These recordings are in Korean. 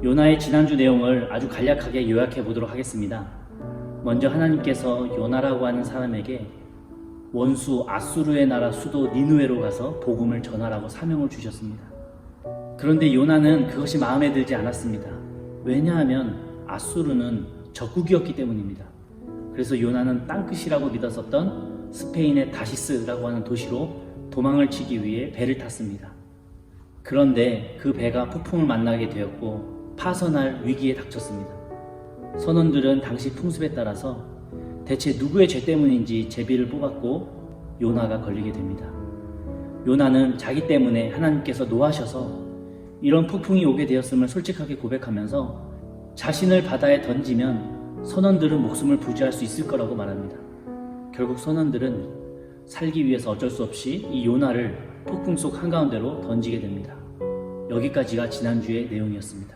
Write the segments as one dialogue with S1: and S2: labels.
S1: 요나의 지난주 내용을 아주 간략하게 요약해 보도록 하겠습니다. 먼저 하나님께서 요나라고 하는 사람에게 원수 아수르의 나라 수도 니느웨로 가서 복음을 전하라고 사명을 주셨습니다. 그런데 요나는 그것이 마음에 들지 않았습니다. 왜냐하면 아수르는 적국이었기 때문입니다. 그래서 요나는 땅끝이라고 믿었었던 스페인의 다시스라고 하는 도시로 도망을 치기 위해 배를 탔습니다. 그런데 그 배가 폭풍을 만나게 되었고 파선할 위기에 닥쳤습니다. 선원들은 당시 풍습에 따라서 대체 누구의 죄 때문인지 제비를 뽑았고 요나가 걸리게 됩니다. 요나는 자기 때문에 하나님께서 노하셔서 이런 폭풍이 오게 되었음을 솔직하게 고백하면서 자신을 바다에 던지면 선원들은 목숨을 부지할 수 있을 거라고 말합니다. 결국 선원들은 살기 위해서 어쩔 수 없이 이 요나를 폭풍 속 한가운데로 던지게 됩니다. 여기까지가 지난주의 내용이었습니다.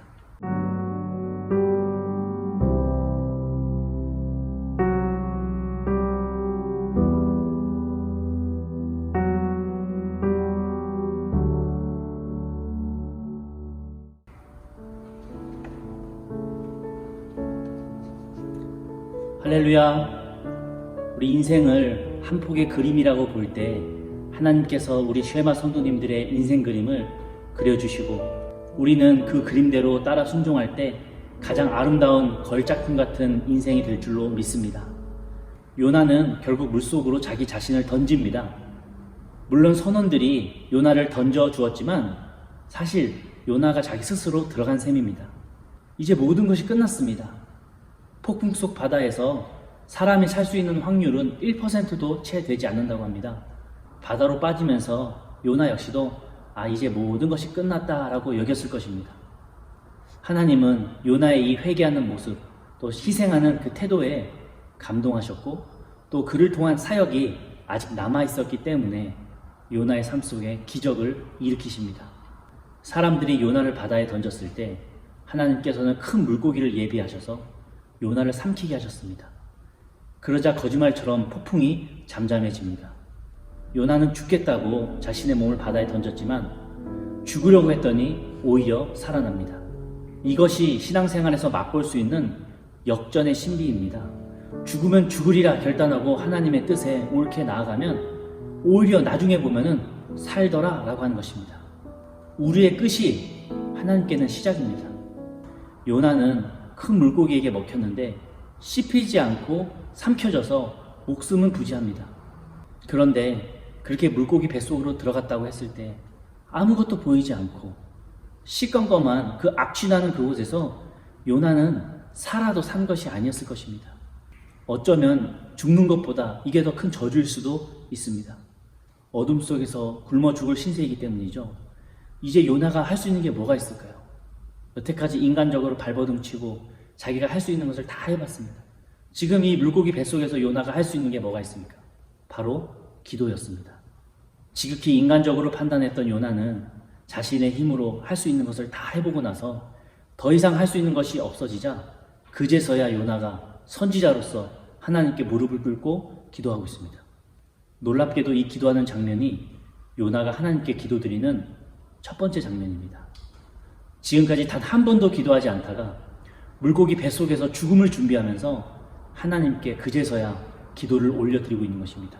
S1: 할렐루야. 우리 인생을 한 폭의 그림이라고 볼 때 하나님께서 우리 쉐마 성도님들의 인생 그림을 그려주시고 우리는 그 그림대로 따라 순종할 때 가장 아름다운 걸작품 같은 인생이 될 줄로 믿습니다. 요나는 결국 물속으로 자기 자신을 던집니다. 물론 선원들이 요나를 던져 주었지만 사실 요나가 자기 스스로 들어간 셈입니다. 이제 모든 것이 끝났습니다. 폭풍 속 바다에서 사람이 살 수 있는 확률은 1%도 채 되지 않는다고 합니다. 바다로 빠지면서 요나 역시도 이제 모든 것이 끝났다라고 여겼을 것입니다. 하나님은 요나의 이 회개하는 모습, 또 희생하는 그 태도에 감동하셨고 또 그를 통한 사역이 아직 남아있었기 때문에 요나의 삶 속에 기적을 일으키십니다. 사람들이 요나를 바다에 던졌을 때 하나님께서는 큰 물고기를 예비하셔서 요나를 삼키게 하셨습니다. 그러자 거짓말처럼 폭풍이 잠잠해집니다. 요나는 죽겠다고 자신의 몸을 바다에 던졌지만 죽으려고 했더니 오히려 살아납니다. 이것이 신앙생활에서 맛볼 수 있는 역전의 신비입니다. 죽으면 죽으리라 결단하고 하나님의 뜻에 옳게 나아가면 오히려 나중에 보면은 살더라 라고 하는 것입니다. 우리의 끝이 하나님께는 시작입니다. 요나는 큰 물고기에게 먹혔는데 씹히지 않고 삼켜져서 목숨은 부지합니다. 그런데 그렇게 물고기 뱃속으로 들어갔다고 했을 때 아무것도 보이지 않고 시꺼먼 그 악취나는 그곳에서 요나는 살아도 산 것이 아니었을 것입니다. 어쩌면 죽는 것보다 이게 더 큰 저주일 수도 있습니다. 어둠 속에서 굶어 죽을 신세이기 때문이죠. 이제 요나가 할 수 있는 게 뭐가 있을까요? 여태까지 인간적으로 발버둥치고 자기가 할 수 있는 것을 다 해봤습니다. 지금 이 물고기 뱃속에서 요나가 할 수 있는 게 뭐가 있습니까? 바로 기도였습니다. 지극히 인간적으로 판단했던 요나는 자신의 힘으로 할 수 있는 것을 다 해보고 나서 더 이상 할 수 있는 것이 없어지자 그제서야 요나가 선지자로서 하나님께 무릎을 꿇고 기도하고 있습니다. 놀랍게도 이 기도하는 장면이 요나가 하나님께 기도드리는 첫 번째 장면입니다. 지금까지 단 한 번도 기도하지 않다가 물고기 뱃속에서 죽음을 준비하면서 하나님께 그제서야 기도를 올려드리고 있는 것입니다.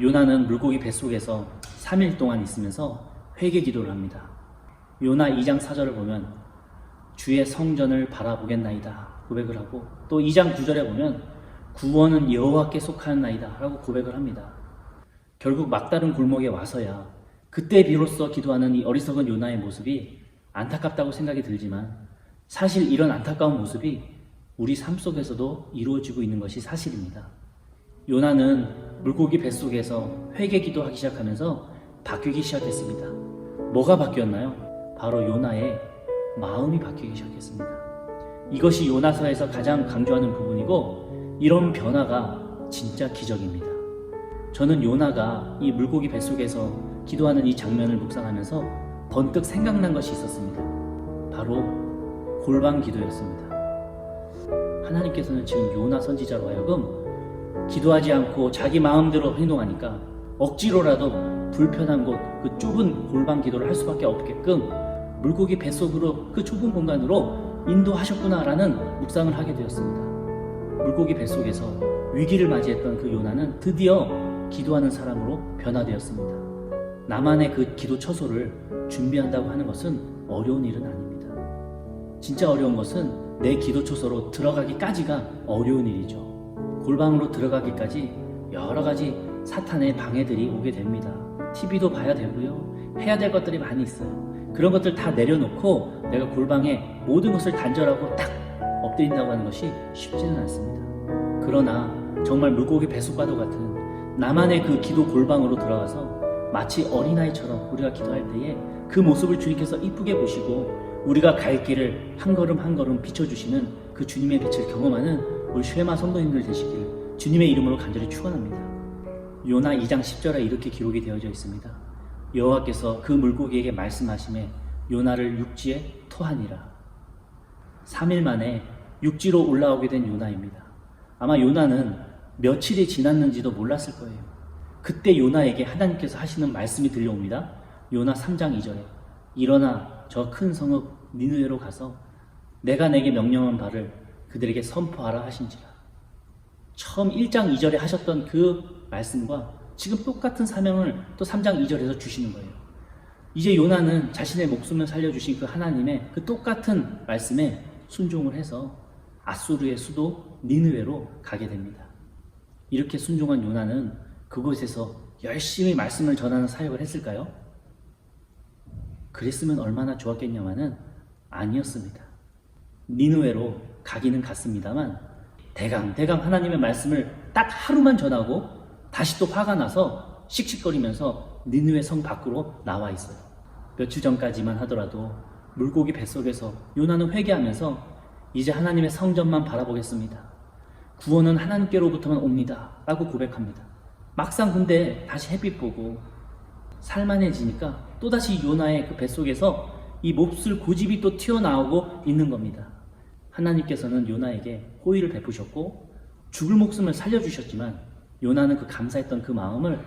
S1: 요나는 물고기 뱃속에서 3일 동안 있으면서 회개 기도를 합니다. 요나 2장 4절을 보면 주의 성전을 바라보겠나이다 고백을 하고 또 2장 9절에 보면 구원은 여호와께 속하였나이다 라고 고백을 합니다. 결국 막다른 골목에 와서야 그때 비로소 기도하는 이 어리석은 요나의 모습이 안타깝다고 생각이 들지만 사실 이런 안타까운 모습이 우리 삶 속에서도 이루어지고 있는 것이 사실입니다. 요나는 물고기 뱃속에서 회개 기도하기 시작하면서 바뀌기 시작했습니다. 뭐가 바뀌었나요? 바로 요나의 마음이 바뀌기 시작했습니다. 이것이 요나서에서 가장 강조하는 부분이고 이런 변화가 진짜 기적입니다. 저는 요나가 이 물고기 뱃속에서 기도하는 이 장면을 묵상하면서 번뜩 생각난 것이 있었습니다. 바로 골방 기도였습니다. 하나님께서는 지금 요나 선지자로 하여금 기도하지 않고 자기 마음대로 행동하니까 억지로라도 불편한 곳, 그 좁은 골방 기도를 할 수밖에 없게끔 물고기 뱃속으로 그 좁은 공간으로 인도하셨구나라는 묵상을 하게 되었습니다. 물고기 뱃속에서 위기를 맞이했던 그 요나는 드디어 기도하는 사람으로 변화되었습니다. 나만의 그 기도 처소를 준비한다고 하는 것은 어려운 일은 아닙니다. 진짜 어려운 것은 내 기도 처소로 들어가기까지가 어려운 일이죠. 골방으로 들어가기까지 여러 가지 사탄의 방해들이 오게 됩니다. TV도 봐야 되고요. 해야 될 것들이 많이 있어요. 그런 것들 다 내려놓고 내가 골방에 모든 것을 단절하고 딱 엎드린다고 하는 것이 쉽지는 않습니다. 그러나 정말 물고기 뱃속과도 같은 나만의 그 기도 골방으로 들어가서 마치 어린아이처럼 우리가 기도할 때에 그 모습을 주님께서 이쁘게 보시고 우리가 갈 길을 한 걸음 한 걸음 비춰주시는 그 주님의 빛을 경험하는 우리 쉐마 성도님들 되시길 주님의 이름으로 간절히 축원합니다. 요나 2장 10절에 이렇게 기록이 되어져 있습니다. 여호와께서 그 물고기에게 말씀하시매 요나를 육지에 토하니라. 3일 만에 육지로 올라오게 된 요나입니다. 아마 요나는 며칠이 지났는지도 몰랐을 거예요. 그때 요나에게 하나님께서 하시는 말씀이 들려옵니다. 요나 3장 2절에 일어나 저 큰 성읍 니느웨로 가서 내가 내게 명령한 바를 그들에게 선포하라 하신지라. 처음 1장 2절에 하셨던 그 말씀과 지금 똑같은 사명을 또 3장 2절에서 주시는 거예요. 이제 요나는 자신의 목숨을 살려주신 그 하나님의 그 똑같은 말씀에 순종을 해서 아수르의 수도 니느웨로 가게 됩니다. 이렇게 순종한 요나는 그곳에서 열심히 말씀을 전하는 사역을 했을까요? 그랬으면 얼마나 좋았겠냐마는 아니었습니다. 니느웨로 가기는 갔습니다만 대강 하나님의 말씀을 딱 하루만 전하고 다시 또 화가 나서 씩씩거리면서 니느웨 성 밖으로 나와 있어요. 며칠 전까지만 하더라도 물고기 뱃속에서 요나는 회개하면서 이제 하나님의 성전만 바라보겠습니다. 구원은 하나님께로부터만 옵니다. 라고 고백합니다. 막상 근데 다시 햇빛 보고 살만해지니까 또다시 요나의 그 뱃속에서 이 몹쓸 고집이 또 튀어나오고 있는 겁니다. 하나님께서는 요나에게 호의를 베푸셨고 죽을 목숨을 살려주셨지만 요나는 그 감사했던 그 마음을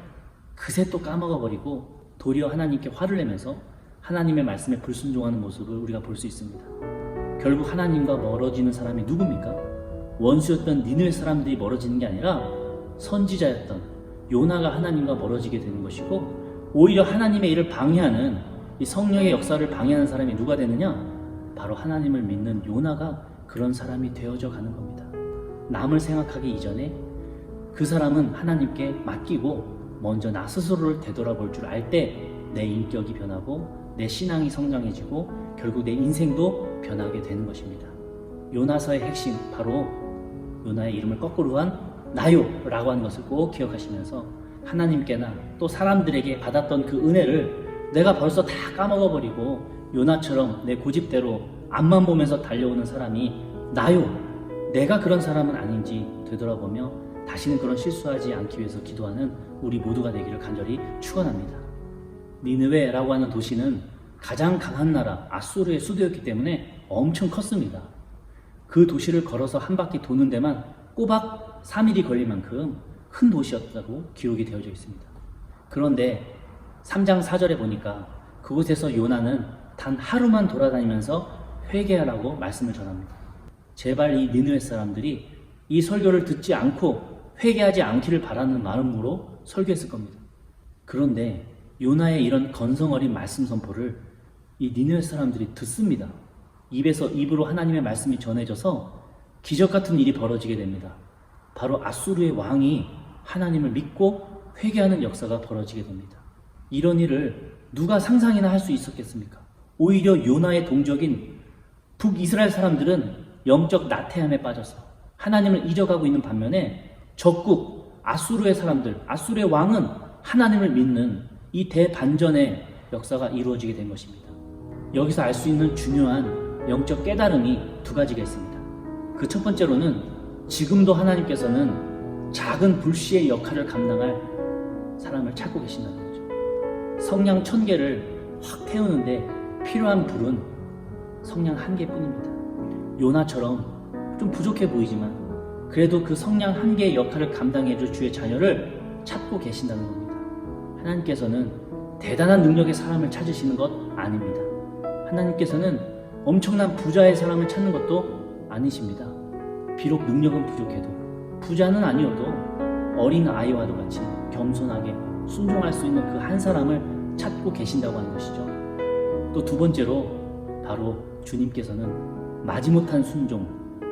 S1: 그새 또 까먹어버리고 도리어 하나님께 화를 내면서 하나님의 말씀에 불순종하는 모습을 우리가 볼 수 있습니다. 결국 하나님과 멀어지는 사람이 누굽니까? 원수였던 니느웨 사람들이 멀어지는 게 아니라 선지자였던 요나가 하나님과 멀어지게 되는 것이고 오히려 하나님의 일을 방해하는 이 성령의 역사를 방해하는 사람이 누가 되느냐? 바로 하나님을 믿는 요나가 그런 사람이 되어져 가는 겁니다. 남을 생각하기 이전에 그 사람은 하나님께 맡기고 먼저 나 스스로를 되돌아볼 줄 알 때 내 인격이 변하고 내 신앙이 성장해지고 결국 내 인생도 변하게 되는 것입니다. 요나서의 핵심 바로 요나의 이름을 거꾸로 한 나요라고 하는 것을 꼭 기억하시면서 하나님께나 또 사람들에게 받았던 그 은혜를 내가 벌써 다 까먹어버리고 요나처럼 내 고집대로 앞만 보면서 달려오는 사람이 나요, 내가 그런 사람은 아닌지 되돌아보며 다시는 그런 실수하지 않기 위해서 기도하는 우리 모두가 되기를 간절히 축원합니다. 니느웨라고 하는 도시는 가장 강한 나라 아수르의 수도였기 때문에 엄청 컸습니다. 그 도시를 걸어서 한 바퀴 도는 데만 꼬박 3일이 걸릴 만큼 큰 도시였다고 기록이 되어져 있습니다. 그런데 3장 4절에 보니까 그곳에서 요나는 단 하루만 돌아다니면서 회개하라고 말씀을 전합니다. 제발 이 니느웨 사람들이 이 설교를 듣지 않고 회개하지 않기를 바라는 마음으로 설교했을 겁니다. 그런데 요나의 이런 건성어린 말씀 선포를 이 니느웨 사람들이 듣습니다. 입에서 입으로 하나님의 말씀이 전해져서 기적 같은 일이 벌어지게 됩니다. 바로 아수르의 왕이 하나님을 믿고 회개하는 역사가 벌어지게 됩니다. 이런 일을 누가 상상이나 할 수 있었겠습니까? 오히려 요나의 동족인 북이스라엘 사람들은 영적 나태함에 빠져서 하나님을 잊어가고 있는 반면에 적국 아수르의 사람들, 아수르의 왕은 하나님을 믿는 이 대반전의 역사가 이루어지게 된 것입니다. 여기서 알 수 있는 중요한 영적 깨달음이 두 가지가 있습니다. 그 첫 번째로는 지금도 하나님께서는 작은 불씨의 역할을 감당할 사람을 찾고 계신다는 거죠. 성냥 1000개를 확 태우는데 필요한 불은 성냥 1개뿐입니다. 요나처럼 좀 부족해 보이지만 그래도 그 성냥 1개의 역할을 감당해줄 주의 자녀를 찾고 계신다는 겁니다. 하나님께서는 대단한 능력의 사람을 찾으시는 것 아닙니다. 하나님께서는 엄청난 부자의 사람을 찾는 것도 아니십니다. 비록 능력은 부족해도, 부자는 아니어도 어린 아이와도 같이 겸손하게 순종할 수 있는 그 한 사람을 찾고 계신다고 하는 것이죠. 또 두 번째로 바로 주님께서는 마지못한 순종,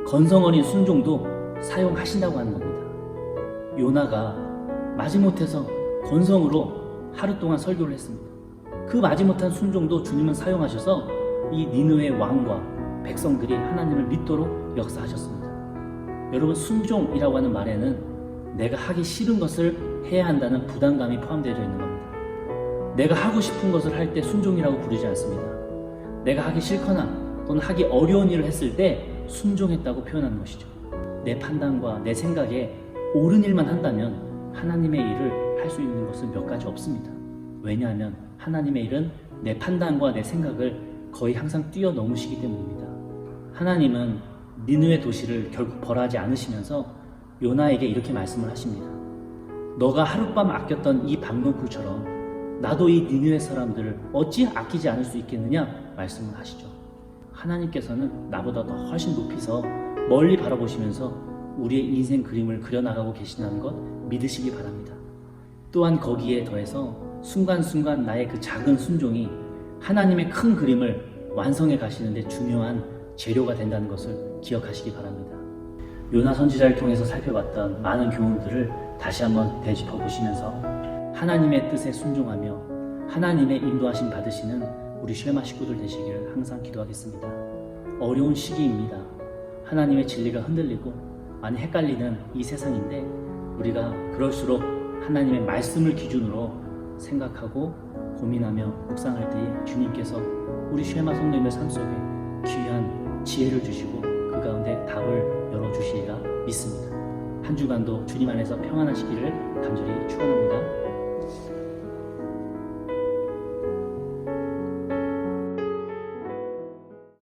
S1: 건성 어린 순종도 사용하신다고 하는 겁니다. 요나가 마지못해서 건성으로 하루 동안 설교를 했습니다. 그 마지못한 순종도 주님은 사용하셔서 이 니느웨 왕과 백성들이 하나님을 믿도록 역사하셨습니다. 여러분, 순종이라고 하는 말에는 내가 하기 싫은 것을 해야 한다는 부담감이 포함되어 있는 겁니다. 내가 하고 싶은 것을 할 때 순종이라고 부르지 않습니다. 내가 하기 싫거나 또는 하기 어려운 일을 했을 때 순종했다고 표현하는 것이죠. 내 판단과 내 생각에 옳은 일만 한다면 하나님의 일을 할 수 있는 것은 몇 가지 없습니다. 왜냐하면 하나님의 일은 내 판단과 내 생각을 거의 항상 뛰어넘으시기 때문입니다. 하나님은 니느웨 도시를 결국 벌하지 않으시면서 요나에게 이렇게 말씀을 하십니다. 너가 하룻밤 아꼈던 이 방금풀처럼 나도 이 니느웨 사람들을 어찌 아끼지 않을 수 있겠느냐 말씀을 하시죠. 하나님께서는 나보다 더 훨씬 높이서 멀리 바라보시면서 우리의 인생 그림을 그려나가고 계신다는 것 믿으시기 바랍니다. 또한 거기에 더해서 순간순간 나의 그 작은 순종이 하나님의 큰 그림을 완성해 가시는데 중요한 재료가 된다는 것을 기억하시기 바랍니다. 요나 선지자를 통해서 살펴봤던 많은 교훈들을 다시 한번 되짚어 보시면서 하나님의 뜻에 순종하며 하나님의 인도하심 받으시는 우리 쉐마 식구들 되시기를 항상 기도하겠습니다. 어려운 시기입니다. 하나님의 진리가 흔들리고 많이 헷갈리는 이 세상인데 우리가 그럴수록 하나님의 말씀을 기준으로 생각하고 고민하며 묵상할 때에 주님께서 우리 쉐마 성도님의 삶 속에 귀한 지혜를 주시고 그 가운데 답을 열어주시리라 믿습니다. 한 주간도 주님 안에서 평안하시기를 간절히 축원합니다.